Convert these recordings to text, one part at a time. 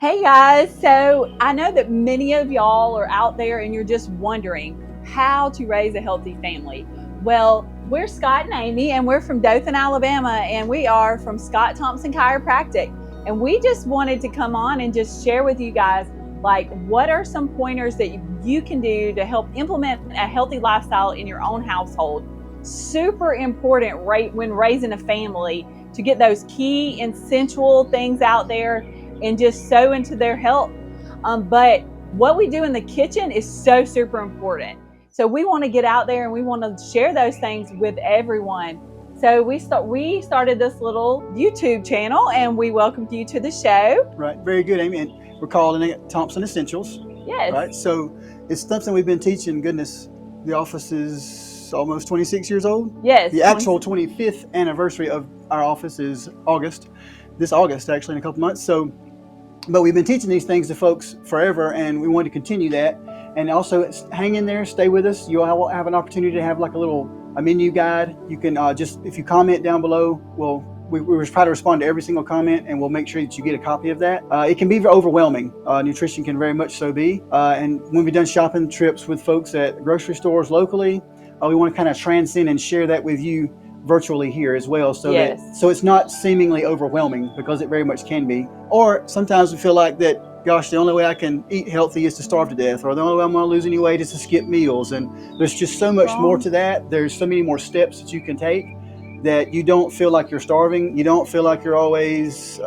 Hey guys, so I know that many of y'all are out there and you're just wondering how to raise a healthy family. Well, we're Scott and Amy, and we're from Dothan, Alabama, and we are from Scott Thompson Chiropractic. And we just wanted to come on and just share with you guys, like, what are some pointers that you can do to help implement a healthy lifestyle in your own household. Super important, right, when raising a family, to get those key essential things out there and just so into their health. But what we do in the kitchen is so super important. So we want to get out there and we want to share those things with everyone. So we started this little YouTube channel and we welcomed you to the show. Right, very good, Amy. And we're calling it Thompson Essentials. Yes. Right, so it's something we've been teaching. Goodness, the office is almost 26 years old. Yes. The actual 25th anniversary of our office is this August, actually, in a couple months. So, but we've been teaching these things to folks forever, and we want to continue that. And also, hang in there, stay with us. You'll have an opportunity to have like a menu guide. You can just, if you comment down below, we try to respond to every single comment, and we'll make sure that you get a copy of that. It can be overwhelming. Nutrition can very much so be. And when we've done shopping trips with folks at grocery stores locally, we want to kind of transcend and share that with you virtually here as well, so it's not seemingly overwhelming, because it very much can be. Or sometimes we feel like that, gosh, the only way I can eat healthy is to starve to death, or the only way I'm going to lose any weight is to skip meals. And there's just so much more to that. There's so many more steps that you can take, that you don't feel like you're starving. You don't feel like you're always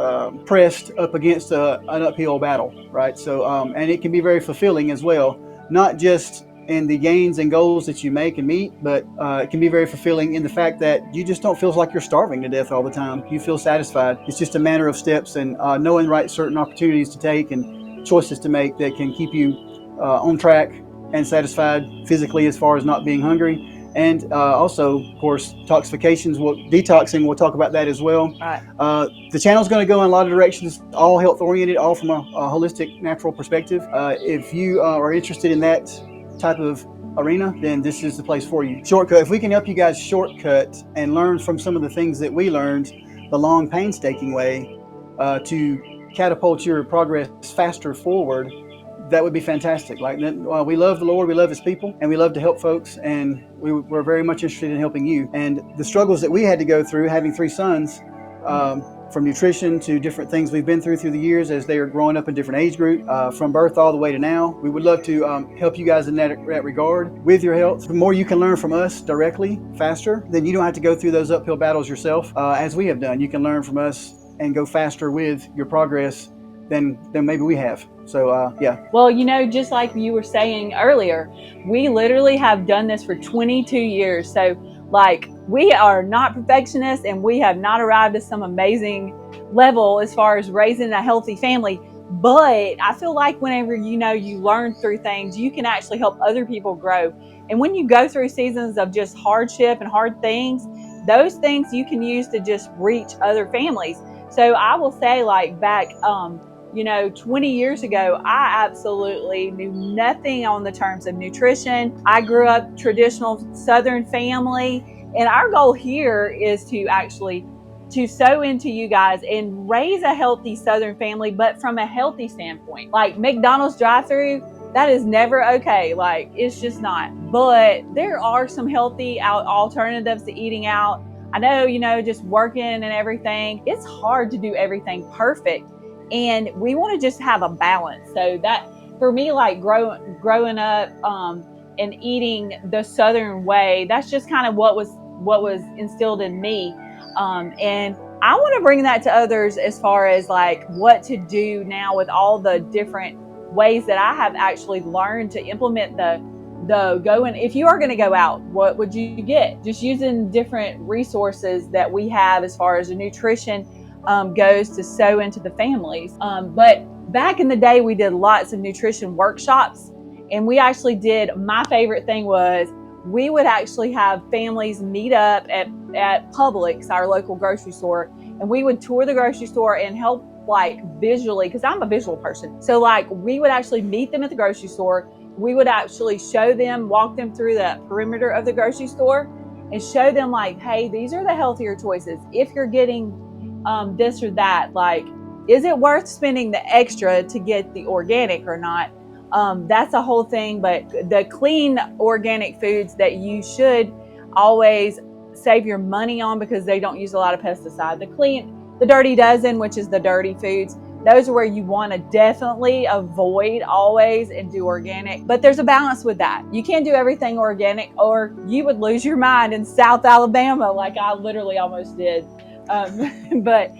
pressed up against an uphill battle, right? So, and it can be very fulfilling as well, not just in the gains and goals that you make and meet, but it can be very fulfilling in the fact that you just don't feel like you're starving to death all the time. You feel satisfied. It's just a matter of steps and knowing certain opportunities to take and choices to make that can keep you on track and satisfied physically, as far as not being hungry. And also, of course, detoxing, we'll talk about that as well. Right. The channel's going to go in a lot of directions, all health oriented, all from a holistic, natural perspective. If you are interested in that type of arena, then this is the place for you. Shortcut, if we can help you guys shortcut and learn from some of the things that we learned the long, painstaking way to catapult your progress faster forward, that would be fantastic. We love the Lord, we love His people, and we love to help folks, and we're very much interested in helping you. And the struggles that we had to go through, having 3 sons, from nutrition to different things we've been through the years as they are growing up in different age group, from birth all the way to now. We would love to help you guys in that regard with your health. The more you can learn from us directly, faster, then you don't have to go through those uphill battles yourself, as we have done. You can learn from us and go faster with your progress than maybe we have. So, yeah. Well, just like you were saying earlier, we literally have done this for 22 years. So, we are not perfectionists, and we have not arrived at some amazing level as far as raising a healthy family. But I feel like whenever you learn through things, you can actually help other people grow. And when you go through seasons of just hardship and hard things, those things you can use to just reach other families. So I will say, back 20 years ago, I absolutely knew nothing on the terms of nutrition. I grew up traditional Southern family, and our goal here is to sow into you guys and raise a healthy Southern family, but from a healthy standpoint. Like McDonald's drive-through, that is never okay. It's just not. But there are some healthy alternatives to eating out. I know, just working and everything, it's hard to do everything perfect. And we want to just have a balance. So that, for me, growing up and eating the Southern way, that's just kind of what was instilled in me. And I want to bring that to others as far as what to do now with all the different ways that I have actually learned to implement if you are going to go out, what would you get? Just using different resources that we have as far as the nutrition goes to sow into the families. But back in the day, we did lots of nutrition workshops, and we actually did, my favorite thing was, we would actually have families meet up at Publix, our local grocery store, and we would tour the grocery store and help visually, because I'm a visual person. So we would actually meet them at the grocery store. We would actually show them, walk them through the perimeter of the grocery store and show them hey, these are the healthier choices. If you're getting this or that, is it worth spending the extra to get the organic or not? That's a whole thing, but the clean organic foods that you should always save your money on because they don't use a lot of pesticide. The dirty dozen, which is the dirty foods, those are where you want to definitely avoid always and do organic. But there's a balance with that. You can't do everything organic or you would lose your mind in South Alabama like I literally almost did. But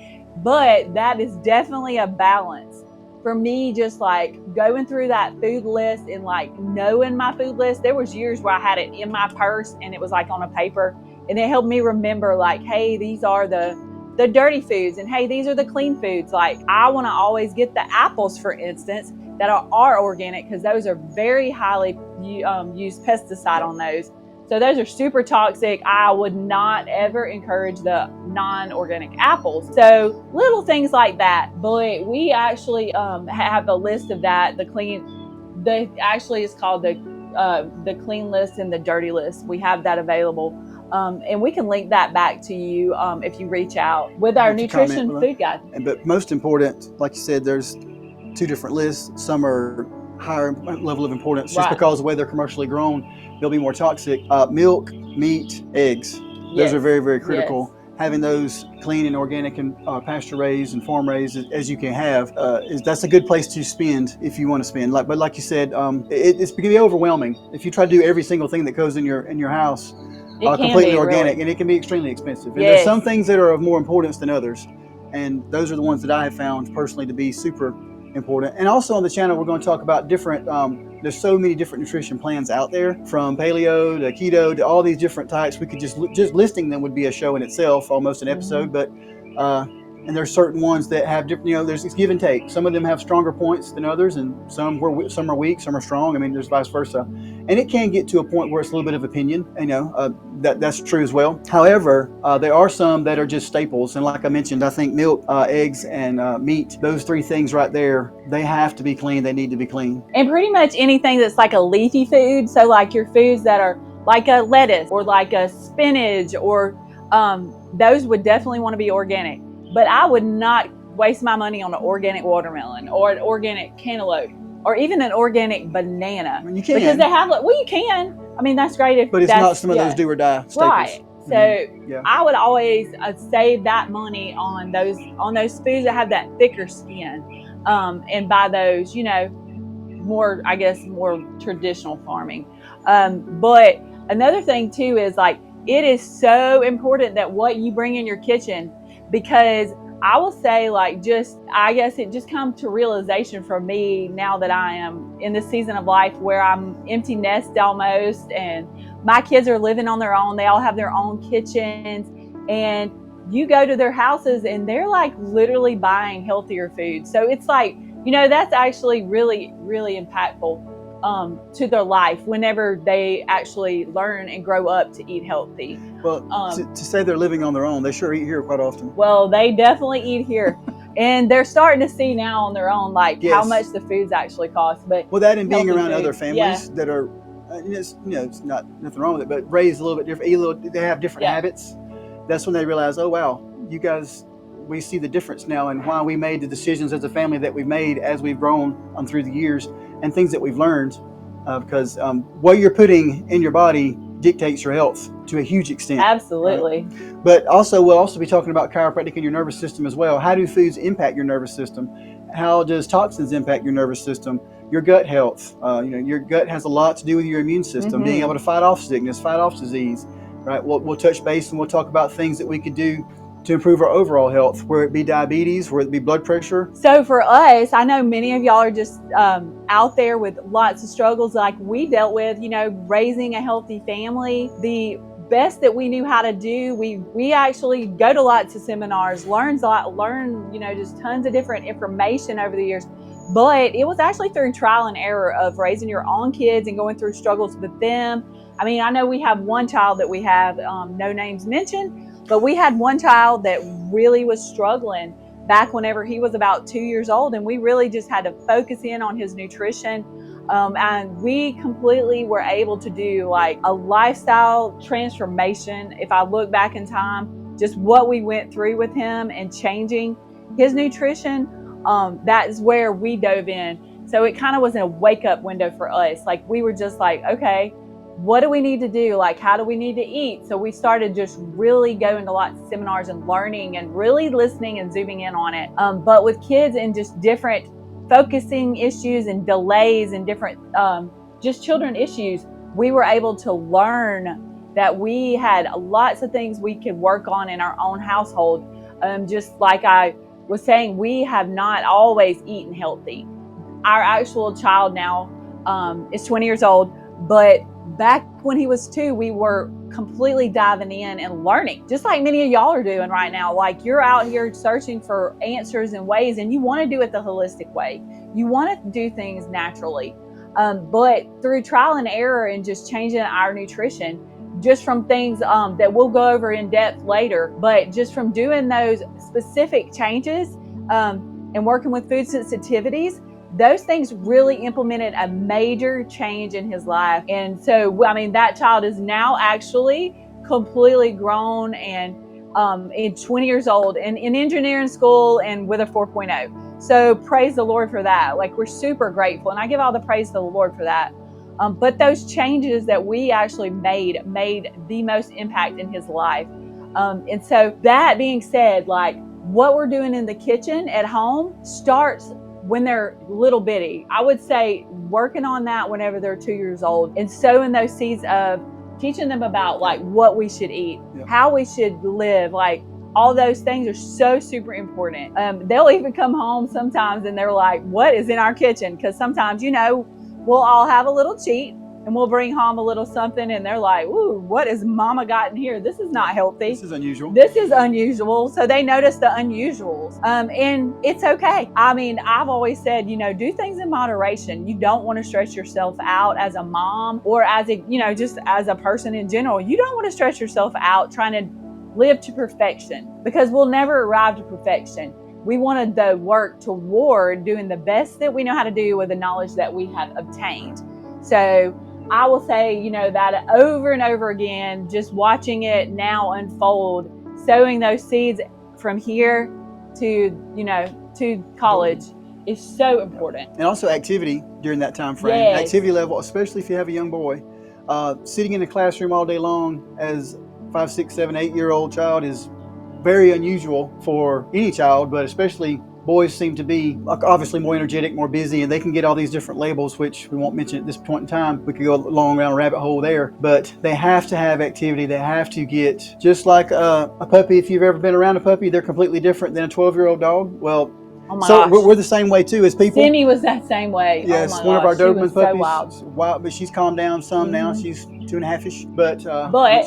that is definitely a balance. For me, just like going through that food list and like knowing my food list, there was years where I had it in my purse and it was like on a paper, and it helped me remember like, hey, these are the dirty foods, and hey, these are the clean foods. Like I want to always get the apples, for instance, that are organic, because those are very highly used pesticide on those. So those are super toxic. I would not ever encourage the non-organic apples. So little things like that. But we actually have a list of that. Actually it's called the clean list and the dirty list. We have that available. And we can link that back to you if you reach out with our nutrition food guide. But most important, like you said, there's 2 different lists. Some are higher level of importance just because of the way they're commercially grown. They'll be more toxic. Milk, meat, eggs. Those are very, very critical. Yes. Having those clean and organic and pasture raised and farm raised as you can have, that's a good place to spend if you want to spend. But like you said, it's going to be overwhelming if you try to do every single thing that goes in your house completely organic, really. And it can be extremely expensive. And there's some things that are of more importance than others, and those are the ones that I have found personally to be super important. And also on the channel, we're going to talk about different. There's so many different nutrition plans out there, from paleo to keto to all these different types. We could just listing them would be a show in itself, almost an episode. But and there's certain ones that have different. There's give and take. Some of them have stronger points than others, and some are weak, some are strong. I mean, there's vice versa, and it can get to a point where it's a little bit of opinion. That's true as well. However, there are some that are just staples, and like I mentioned, I think milk, eggs, and meat. Those 3 things right there, they have to be clean. They need to be clean. And pretty much anything that's like a leafy food. So like your foods that are like a lettuce or like a spinach, or those would definitely want to be organic. But I would not waste my money on an organic watermelon or an organic cantaloupe or even an organic banana. I mean, you can. Because they have, you can. I mean, that's great. But it's not some of those do or die staples. Right. So I would always save that money on those foods that have that thicker skin, and buy those, more traditional farming. But another thing too is like, it is so important that what you bring in your kitchen, because I will say, I guess it just comes to realization for me now that I am in this season of life where I'm empty nest almost, and my kids are living on their own. They all have their own kitchens, and you go to their houses and they're like literally buying healthier food. So it's like, that's actually really, really impactful to their life whenever they actually learn and grow up to eat healthy. Well, to say they're living on their own, they sure eat here quite often. Well, they definitely eat here. And they're starting to see now on their own, how much the foods actually cost. But that and being around other families that are, it's not nothing wrong with it, but raised a little bit different, they have different habits. That's when they realize, oh, wow, you guys, we see the difference now and why we made the decisions as a family that we've made as we've grown through the years, and things that we've learned, because what you're putting in your body dictates your health to a huge extent. Absolutely. Right? But also, we'll also be talking about chiropractic and your nervous system as well. How do foods impact your nervous system? How does toxins impact your nervous system? Your gut health. Your gut has a lot to do with your immune system, being able to fight off sickness, fight off disease. Right? We'll touch base and we'll talk about things that we could do to improve our overall health, whether it be diabetes, whether it be blood pressure. So for us, I know many of y'all are just out there with lots of struggles like we dealt with, raising a healthy family. The best that we knew how to do, we actually go to lots of seminars, learn just tons of different information over the years. But it was actually through trial and error of raising your own kids and going through struggles with them. I mean, I know we have one child that we have, no names mentioned, but we had one child that really was struggling back whenever he was about 2 years old, and we really just had to focus in on his nutrition. And we completely were able to do like a lifestyle transformation. If I look back in time, just what we went through with him and changing his nutrition that's where we dove in. So it kind of was a wake up window for us. Like we were just like, okay, what do we need to do? Like, how do we need to eat? So we started just really going to lots of seminars and learning and really listening and zooming in on it. But with kids and just different focusing issues and delays and different just children issues, we were able to learn that we had lots of things we could work on in our own household. Just like I was saying, we have not always eaten healthy. Our actual child now is 20 years old, but back when he was 2, we were completely diving in and learning, just like many of y'all are doing right now. Like you're out here searching for answers and ways, and you want to do it the holistic way. You want to do things naturally. But through trial and error and just changing our nutrition, just from things that we'll go over in depth later, but just from doing those specific changes and working with food sensitivities, those things really implemented a major change in his life. And so, I mean, that child is now actually completely grown and 20 years old and in engineering school and with a 4.0. So praise the Lord for that. Like we're super grateful. And I give all the praise to the Lord for that. But those changes that we actually made the most impact in his life. And so that being said, like what we're doing in the kitchen at home starts when they're little bitty. I would say working on that whenever they're 2 years old and sowing those seeds of teaching them about like what we should eat, how we should live, like all those things are so super important. They'll even come home sometimes and they're like, what is in our kitchen? Because sometimes, you know, we'll all have a little cheat and we'll bring home a little something and they're like, ooh, what has mama got in here? This is not healthy. This is unusual. This is unusual. So they notice the unusuals. And it's okay. I mean, I've always said, you know, do things in moderation. You don't want to stress yourself out as a mom or as a, you know, just as a person in general. You don't want to stress yourself out trying to live to perfection because we'll never arrive to perfection. We want to work toward doing the best that we know how to do with the knowledge that we have obtained. So I will say, you know, that over and over again, just watching it now unfold, sowing those seeds from here to, you know, to college is so important. And also activity during that time frame, yes. Activity level, especially if you have a young boy. Sitting in the classroom all day long as 5, 6, 7, 8-year-old child is very unusual for any child, but especially boys seem to be obviously more energetic, more busy, and they can get all these different labels, which we won't mention at this point in time. We could go along around a rabbit hole there, but they have to have activity. They have to get, just like a puppy, if you've ever been around a puppy, they're completely different than a 12-year-old dog. Well, so we're the same way too as people. Cindy was that same way. Yes, oh one gosh, of our Doberman puppies. So wild, but she's calmed down some now. She's 2.5-ish. But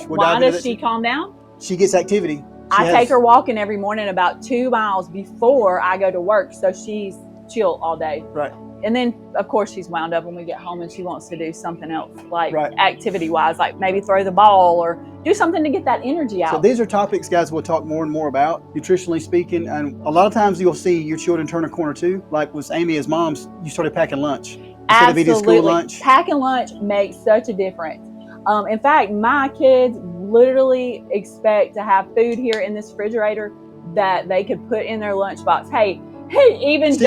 why does she calm down? She gets activity. I take her walking every morning about 2 miles before I go to work, so she's chill all day. Right. And then, of course, she's wound up when we get home and she wants to do something else, like activity-wise, like maybe throw the ball or do something to get that energy out. So these are topics, guys, we'll talk more and more about, nutritionally speaking. And a lot of times you'll see your children turn a corner too. Like with Amy as moms, you started packing lunch. Instead of eating school lunch. Packing lunch makes such a difference. In fact, my kids literally expect to have food here in this refrigerator that they could put in their lunchbox. Hey, even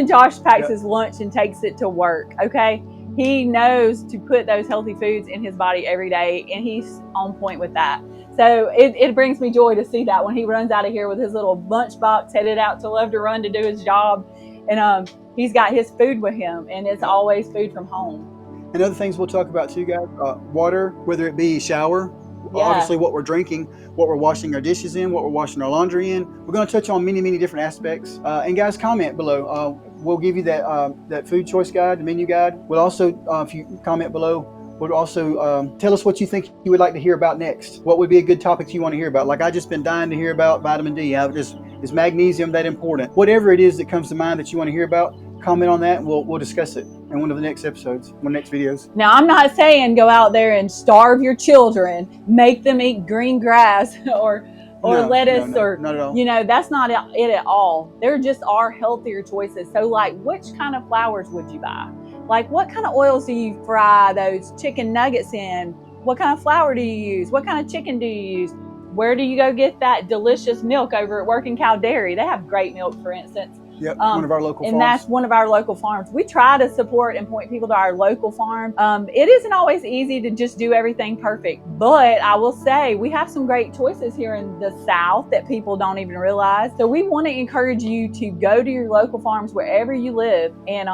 Josh packs his lunch and takes it to work. Okay, he knows to put those healthy foods in his body every day, and he's on point with that. So it brings me joy to see that when he runs out of here with his little lunchbox headed out to Love to Run to do his job, and he's got his food with him, and it's always food from home. And other things we'll talk about too, guys. Water, whether it be shower. Obviously what we're drinking, what we're washing our dishes in, what we're washing our laundry in. We're going to touch on many, many different aspects. And guys, comment below. We'll give you that food choice guide, the menu guide. We'll also, if you comment below, we'll also tell us what you think you would like to hear about next. What would be a good topic you want to hear about? Like I just been dying to hear about vitamin D. Is magnesium that important? Whatever it is that comes to mind that you want to hear about, comment on that and we'll discuss it in one of the next episodes, one of the next videos. Now, I'm not saying go out there and starve your children, make them eat green grass or lettuce or, not at all. You know, that's not it at all. There just are healthier choices. So like, which kind of flours would you buy? Like, what kind of oils do you fry those chicken nuggets in? What kind of flour do you use? What kind of chicken do you use? Where do you go get that delicious milk over at Working Cow Dairy? They have great milk, for instance. Yep, one of our local and farms. that's one of our local farms. We try to support and point people to our local farm. It isn't always easy to just do everything perfect, but I will say we have some great choices here in the South that people don't even realize. So we want to encourage you to go to your local farms wherever you live and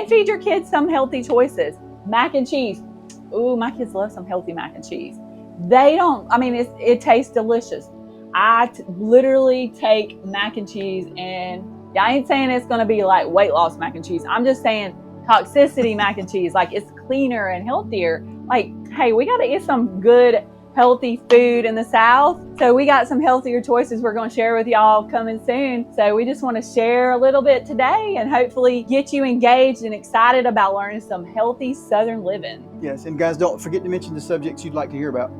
feed your kids some healthy choices. Mac and cheese. Ooh, my kids love some healthy mac and cheese. They don't, I mean, it tastes delicious. I literally take mac and cheese, and I ain't saying it's going to be like weight loss mac and cheese. I'm just saying toxicity mac and cheese. Like, it's cleaner and healthier. Like, hey, we got to eat some good, healthy food in the South. So we got some healthier choices we're going to share with y'all coming soon. So we just want to share a little bit today and hopefully get you engaged and excited about learning some healthy Southern living. Yes, and guys, don't forget to mention the subjects you'd like to hear about.